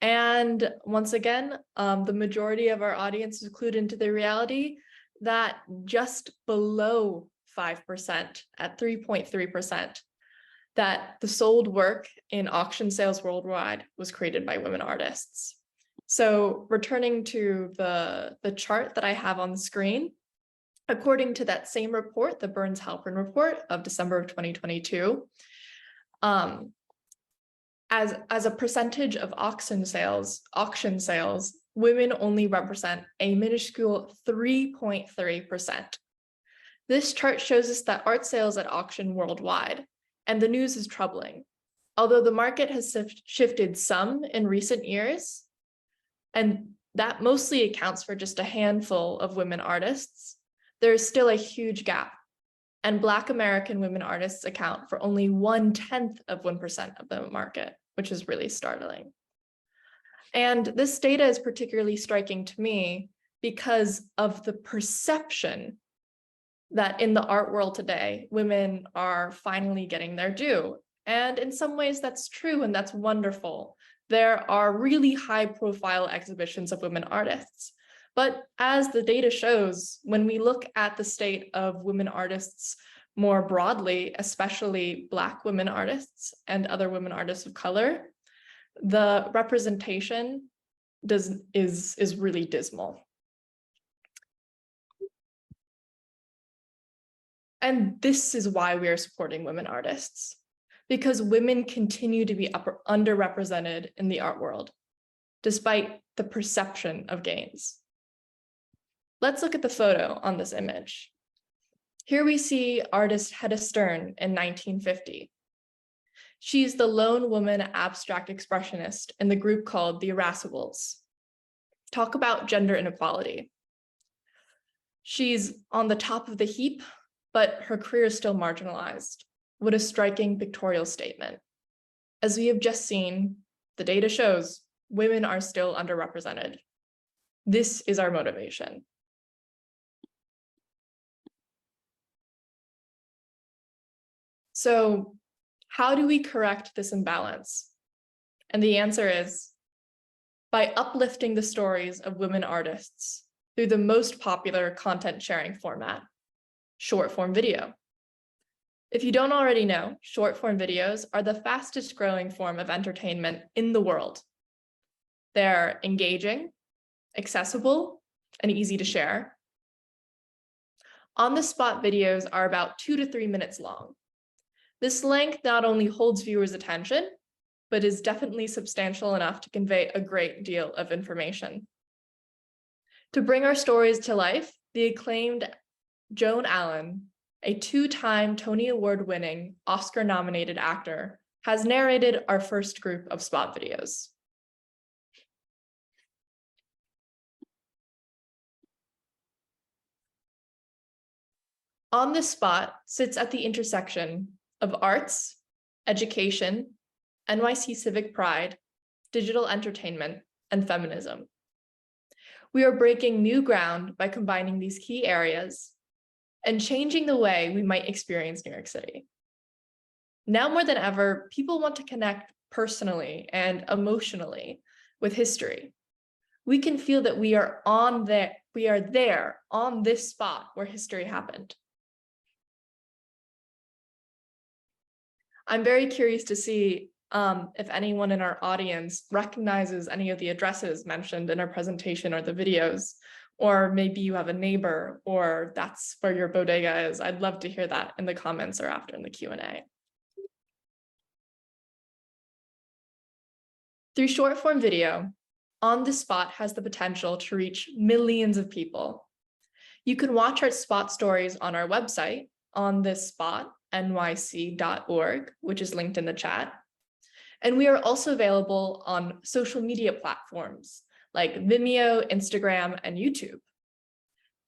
And once again, the majority of our audience is clued into the reality that just below 5% at 3.3%, that the sold work in auction sales worldwide was created by women artists. So returning to the chart that I have on the screen, according to that same report, the Burns Halperin report of December of 2022, as a percentage of auction sales, women only represent a minuscule 3.3%. This chart shows us that art sales at auction worldwide, and the news is troubling. Although the market has shifted some in recent years, and that mostly accounts for just a handful of women artists, there is still a huge gap, and Black American women artists account for only 1/10 of 1% of the market, which is really startling. And this data is particularly striking to me because of the perception that in the art world today, women are finally getting their due. And in some ways that's true, and that's wonderful. There are really high profile exhibitions of women artists. But as the data shows, when we look at the state of women artists more broadly, especially Black women artists and other women artists of color, the representation is really dismal. And this is why we are supporting women artists, because women continue to be underrepresented in the art world, despite the perception of gains. Let's look at the photo on this image. Here we see artist Hedda Stern in 1950. She's the lone woman abstract expressionist in the group called the Irascibles. Talk about gender inequality. She's on the top of the heap, but her career is still marginalized. What a striking pictorial statement. As we have just seen, the data shows women are still underrepresented. This is our motivation. So how do we correct this imbalance? And the answer is by uplifting the stories of women artists through the most popular content sharing format, short form video. If you don't already know, short form videos are the fastest growing form of entertainment in the world. They're engaging, accessible, and easy to share. On-the-spot videos are about 2 to 3 minutes long. This length not only holds viewers' attention, but is definitely substantial enough to convey a great deal of information. To bring our stories to life, the acclaimed Joan Allen, a 2-time Tony Award-winning, Oscar-nominated actor, has narrated our first group of spot videos. On the Spot sits at the intersection of arts, education, NYC civic pride, digital entertainment, and feminism. We are breaking new ground by combining these key areas and changing the way we might experience New York City. Now more than ever, people want to connect personally and emotionally with history. We can feel that we are there on this spot where history happened. I'm very curious to see if anyone in our audience recognizes any of the addresses mentioned in our presentation or the videos, or maybe you have a neighbor or that's where your bodega is. I'd love to hear that in the comments or after in the Q&A. Through short form video, On the Spot has the potential to reach millions of people. You can watch our spot stories on our website, onthisspotnyc.org, which is linked in the chat. And we are also available on social media platforms like Vimeo, Instagram, and YouTube.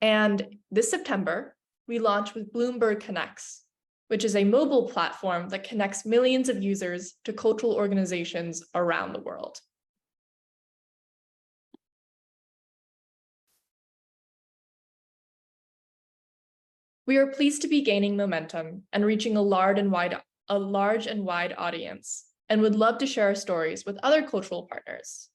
And this September, we launched with Bloomberg Connects, which is a mobile platform that connects millions of users to cultural organizations around the world. We are pleased to be gaining momentum and reaching a large and wide audience, and would love to share our stories with other cultural partners.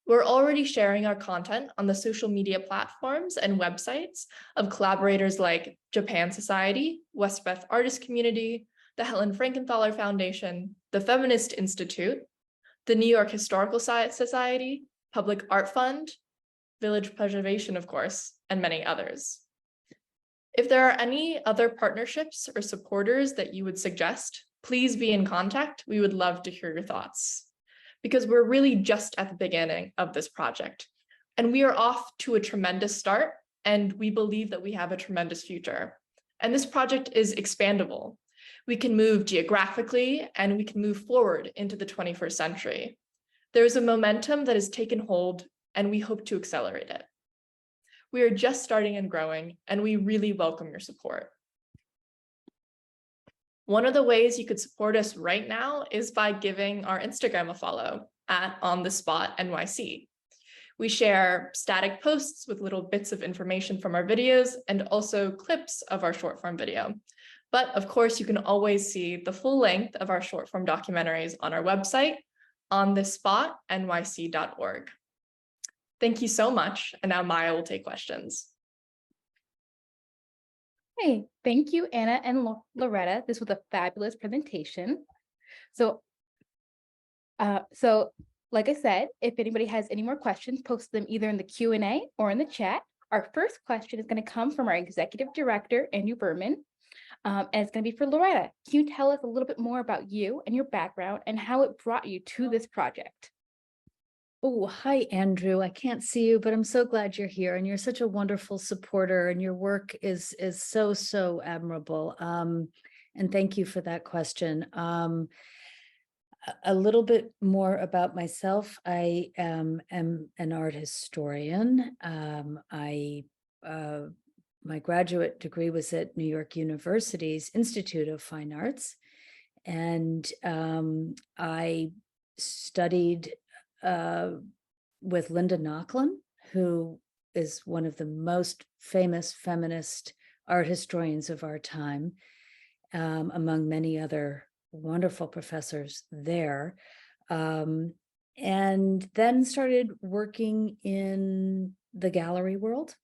We're already sharing our content on the social media platforms and websites of collaborators like Japan Society, Westbeth Artist Community, the Helen Frankenthaler Foundation, the Feminist Institute, the New York Historical Society, Public Art Fund, Village Preservation, of course, and many others. If there are any other partnerships or supporters that you would suggest, please be in contact. We would love to hear your thoughts, because we're really just at the beginning of this project, and we are off to a tremendous start, and we believe that we have a tremendous future. And this project is expandable. We can move geographically, and we can move forward into the 21st century. There is a momentum that has taken hold, and we hope to accelerate it. We are just starting and growing, and we really welcome your support. One of the ways you could support us right now is by giving our Instagram a follow at onthisspotnyc. We share static posts with little bits of information from our videos and also clips of our short form video. But of course, you can always see the full length of our short form documentaries on our website, onthisspotnyc.org. Thank you so much. And now Maya will take questions. Hey, thank you, Anna and Loretta. This was a fabulous presentation. So like I said, if anybody has any more questions, post them either in the Q&A or in the chat. Our first question is going to come from our Executive Director, Andrew Berman, and it's going to be for Loretta. Can you tell us a little bit more about you and your background and how it brought you to this project? Oh, hi, Andrew. I can't see you, but I'm so glad you're here, and you're such a wonderful supporter, and your work is so admirable. And thank you for that question. A little bit more about myself. I am an art historian. My graduate degree was at New York University's Institute of Fine Arts, and I studied with Linda Nochlin, who is one of the most famous feminist art historians of our time, among many other wonderful professors there, and then started working in the gallery world.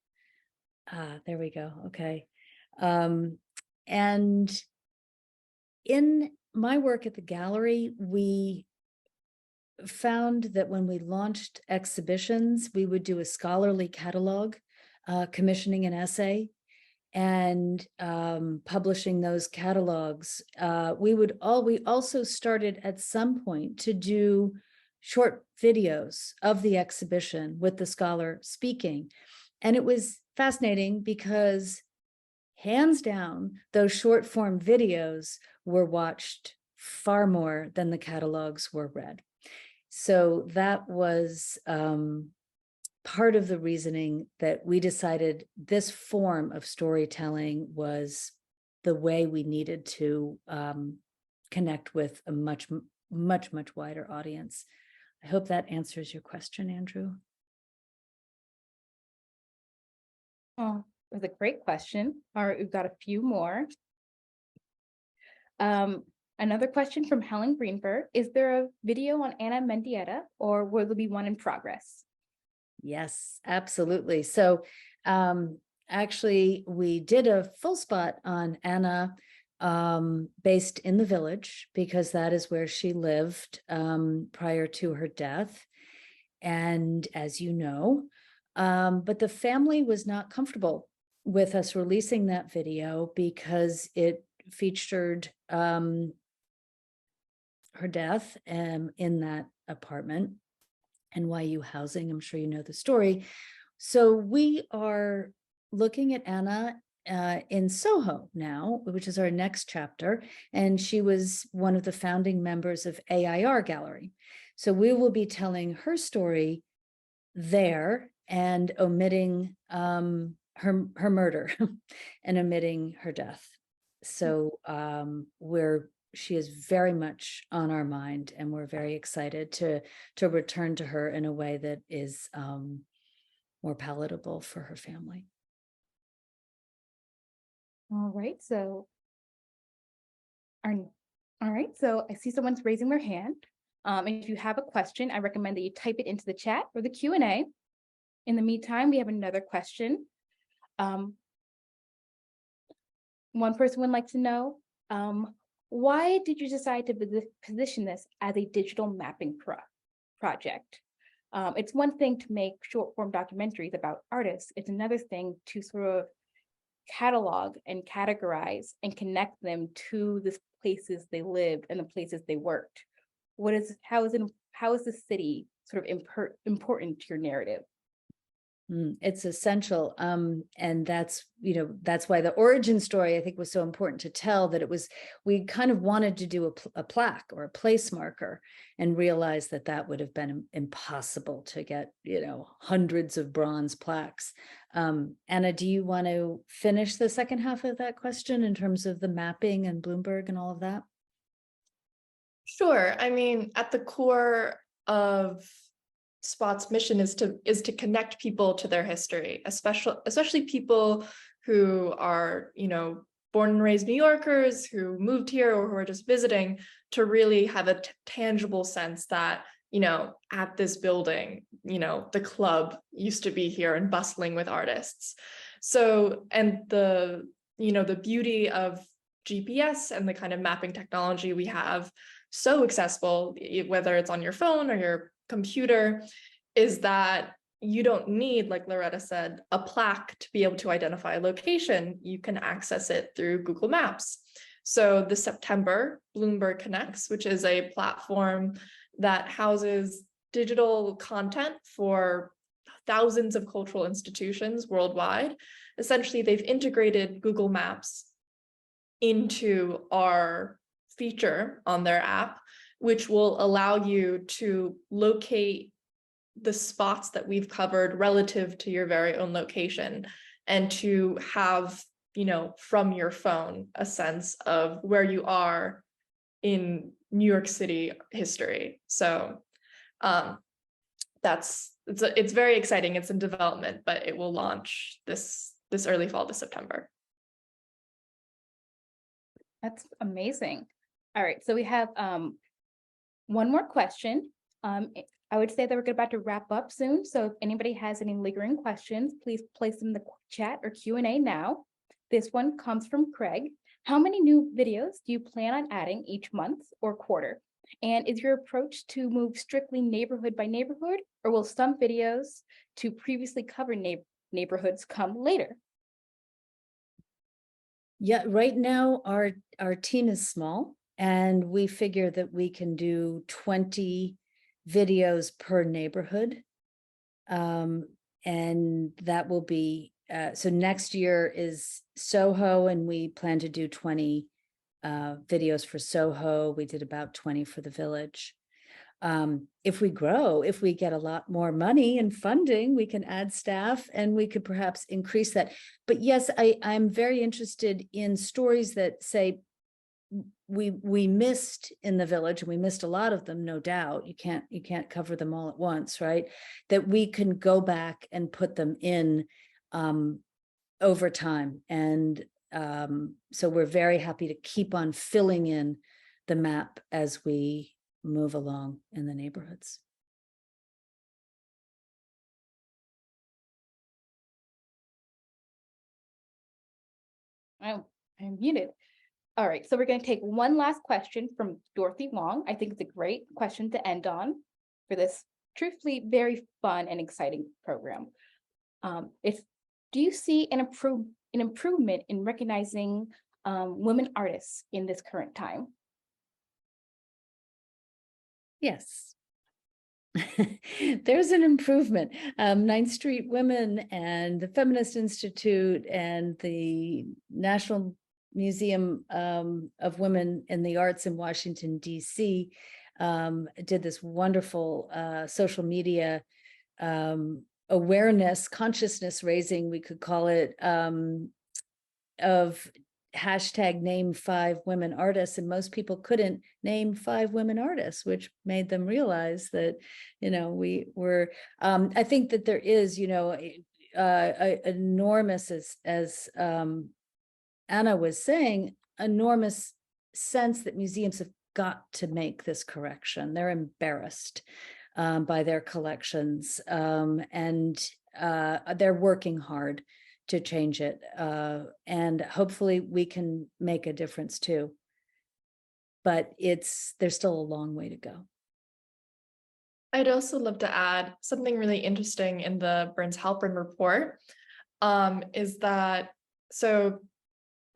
There we go. Okay. And in my work at the gallery, we found that when we launched exhibitions, we would do a scholarly catalog, commissioning an essay and publishing those catalogs. We also started at some point to do short videos of the exhibition with the scholar speaking. And it was fascinating because hands down, those short form videos were watched far more than the catalogs were read. So that was part of the reasoning that we decided this form of storytelling was the way we needed to connect with a much wider audience. I hope that answers your question, Andrew. Oh, it was a great question. All right, we've got a few more. Another question from Helen Greenberg. Is there a video on Anna Mendieta, or will there be one in progress? Yes, absolutely. So actually, we did a full spot on Anna based in the Village, because that is where she lived prior to her death. And as you know, but the family was not comfortable with us releasing that video because it featured her death in that apartment. NYU housing, I'm sure you know the story. So we are looking at Anna in SoHo now, which is our next chapter. And she was one of the founding members of AIR Gallery. So we will be telling her story there and omitting her murder and omitting her death. So she is very much on our mind, and we're very excited to return to her in a way that is more palatable for her family. All right, so I see someone's raising their hand. If you have a question, I recommend that you type it into the chat or the Q&A. In the meantime, we have another question. One person would like to know, why did you decide to position this as a digital mapping project? It's one thing to make short form documentaries about artists. It's another thing to sort of catalog and categorize and connect them to the places they lived and the places they worked. How is the city sort of important to your narrative? It's essential. And that's why the origin story, I think, was so important to tell, that we kind of wanted to do a plaque or a place marker, and realized that would have been impossible to get, hundreds of bronze plaques. Anna, do you want to finish the second half of that question in terms of the mapping and Bloomberg and all of that? Sure. I mean, at the core of Spot's mission is to connect people to their history, especially people who are, born and raised New Yorkers, who moved here or who are just visiting, to really have a tangible sense that, at this building, the club used to be here and bustling with artists. So, and the beauty of GPS and the kind of mapping technology we have, so accessible, whether it's on your phone or your computer, is that you don't need, like Loretta said, a plaque to be able to identify a location. You can access it through Google Maps. So this September, Bloomberg Connects, which is a platform that houses digital content for thousands of cultural institutions worldwide. Essentially, they've integrated Google Maps into our feature on their app, which will allow you to locate the spots that we've covered relative to your very own location, and to have, from your phone, a sense of where you are in New York City history. So it's very exciting. It's in development, but it will launch this early fall, this September. That's amazing. All right, so we have one more question. I would say that we're about to wrap up soon. So if anybody has any lingering questions, please place them in the chat or Q&A now. This one comes from Craig. How many new videos do you plan on adding each month or quarter? And is your approach to move strictly neighborhood by neighborhood, or will some videos to previously covered neighborhoods come later? Yeah, right now our team is small, and we figure that we can do 20 videos per neighborhood. And that will be so next year is SoHo, and we plan to do 20 videos for SoHo. We did about 20 for the Village. If we grow, if we get a lot more money and funding, we can add staff and we could perhaps increase that. But yes, I'm very interested in stories that say we missed in the Village, and we missed a lot of them, no doubt. You can't cover them all at once, right? That we can go back and put them in over time. And so we're very happy to keep on filling in the map as we move along in the neighborhoods. I'm muted. All right, so we're going to take one last question from Dorothy Long. I think it's a great question to end on for this truthfully very fun and exciting program. Do you see an improvement in recognizing women artists in this current time? Yes. There's an improvement. 9th Street Women and the Feminist Institute and the National Museum of Women in the Arts in Washington, D.C. Did this wonderful social media awareness, consciousness raising, we could call it, of hashtag name 5 women artists, and most people couldn't name 5 women artists, which made them realize that, we were, I think that there is, enormous, as Anna was saying, enormous sense that museums have got to make this correction. They're embarrassed by their collections, and they're working hard to change it. And hopefully we can make a difference too. But there's still a long way to go. I'd also love to add something really interesting in the Burns-Halpern report, is that so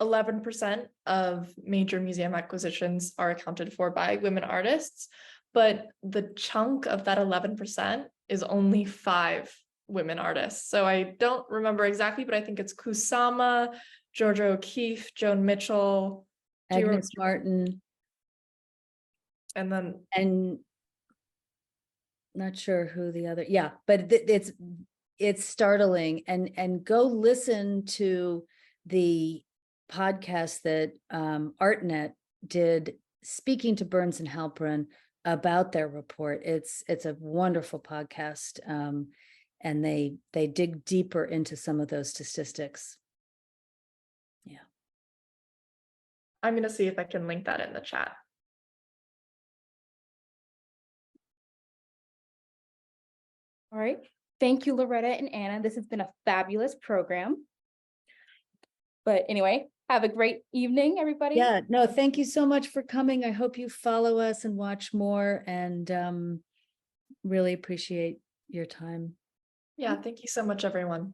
11% of major museum acquisitions are accounted for by women artists, but the chunk of that 11% is only 5 women artists. So I don't remember exactly, but I think it's Kusama, Georgia O'Keeffe, Joan Mitchell, Agnes Martin, and not sure who the other, yeah, but it's startling. And go listen to the podcast that ArtNet did, speaking to Burns and Halpern about their report. It's a wonderful podcast, and they dig deeper into some of those statistics. Yeah, I'm going to see if I can link that in the chat. All right. Thank you, Loretta and Anna. This has been a fabulous program. But anyway, have a great evening, everybody. Yeah, no, thank you so much for coming. I hope you follow us and watch more, and really appreciate your time. Yeah, thank you so much, everyone.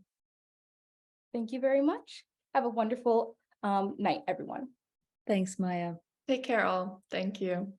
Thank you very much. Have a wonderful night, everyone. Thanks, Maya. Take care, all. Thank you.